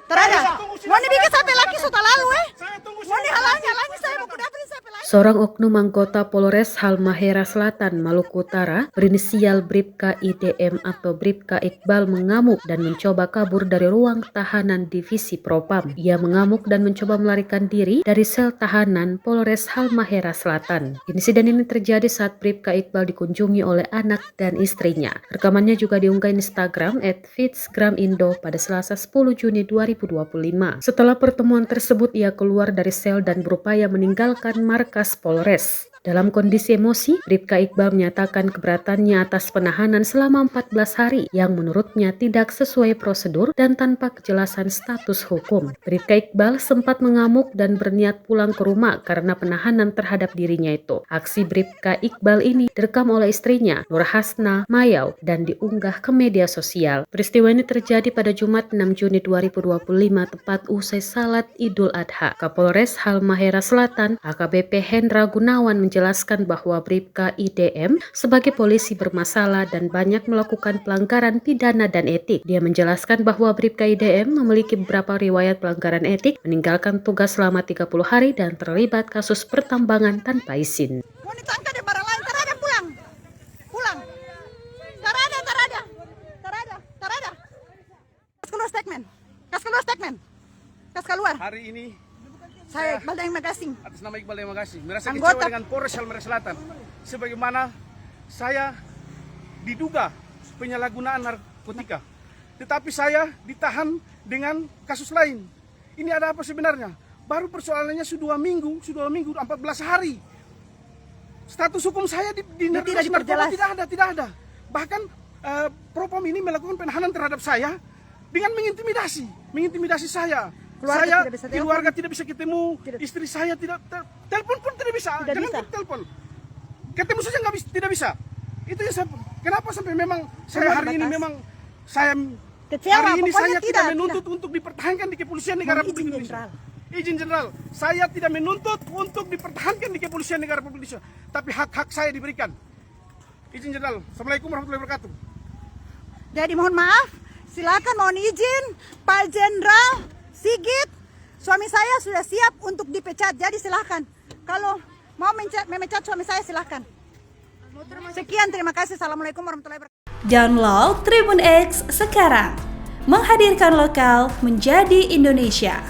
Tarada. Mau bikin sampai lagi sudah lalu Mau halangnya lagi saya mau dapetin sampai lagi. Seorang oknum anggota Polres Halmahera Selatan, Maluku Utara, berinisial Bribka IDM atau Bribka Iqbal mengamuk dan mencoba kabur dari ruang tahanan Divisi Propam. Ia mengamuk dan mencoba melarikan diri dari sel tahanan Polres Halmahera Selatan. Insiden ini terjadi saat Bribka Iqbal dikunjungi oleh anak dan istrinya. Rekamannya juga diunggah Instagram @fitsgramindo pada Selasa 10 Juni 2025. Setelah pertemuan tersebut, ia keluar dari sel dan berupaya meninggalkan markas Polres. Dalam kondisi emosi, Bribka Iqbal menyatakan keberatannya atas penahanan selama 14 hari yang menurutnya tidak sesuai prosedur dan tanpa kejelasan status hukum. Bribka Iqbal sempat mengamuk dan berniat pulang ke rumah karena penahanan terhadap dirinya itu. Aksi Bribka Iqbal ini direkam oleh istrinya, Nur Hasna Mayau, dan diunggah ke media sosial. Peristiwa ini terjadi pada Jumat 6 Juni 2025 tepat usai salat Idul Adha. Kapolres Halmahera Selatan, AKBP Hendra Gunawan menjelaskan bahwa Bribka IDM sebagai polisi bermasalah dan banyak melakukan pelanggaran pidana dan etik. Dia menjelaskan bahwa Bribka IDM memiliki beberapa riwayat pelanggaran etik, meninggalkan tugas selama 30 hari dan terlibat kasus pertambangan tanpa izin. Mau ditangkap di barang lain, Tarada pulang. Tarada. Kas keluar. Hari ini Saya Iqbal yang Magasing. atas nama Iqbal yang Magasing merasa Anggota. kecewa dengan Polres Halmahera Selatan sebagaimana saya diduga penyalahgunaan narkotika, tetapi saya ditahan dengan kasus lain. Ini ada apa sebenarnya? Baru persoalannya sudah 2 minggu, 14 hari. Status hukum saya di tidak diperjelas. Tidak ada. Bahkan Propam ini melakukan penahanan terhadap saya dengan mengintimidasi saya. Keluarga tidak bisa ketemu, istri saya tidak telepon pun tidak bisa. Jangan telepon. Ketemu saja tidak bisa. Itu yang kenapa sampai memang saya hari ini memang saya Kecewa, hari ini saya tidak tidak menuntut untuk dipertahankan di Kepolisian Negara Republik Indonesia. Izin Jenderal, saya tidak menuntut untuk dipertahankan di Kepolisian Negara Republik Indonesia, tapi hak-hak saya diberikan. Izin Jenderal. Assalamualaikum warahmatullahi wabarakatuh. Jadi mohon maaf, silakan mohon izin Pak Jenderal Sigit, suami saya sudah siap untuk dipecat. Jadi silakan. Kalau mau memecat suami saya silakan. Sekian, terima kasih. Assalamualaikum warahmatullahi wabarakatuh. Download Tribun X sekarang. Menghadirkan lokal menjadi Indonesia.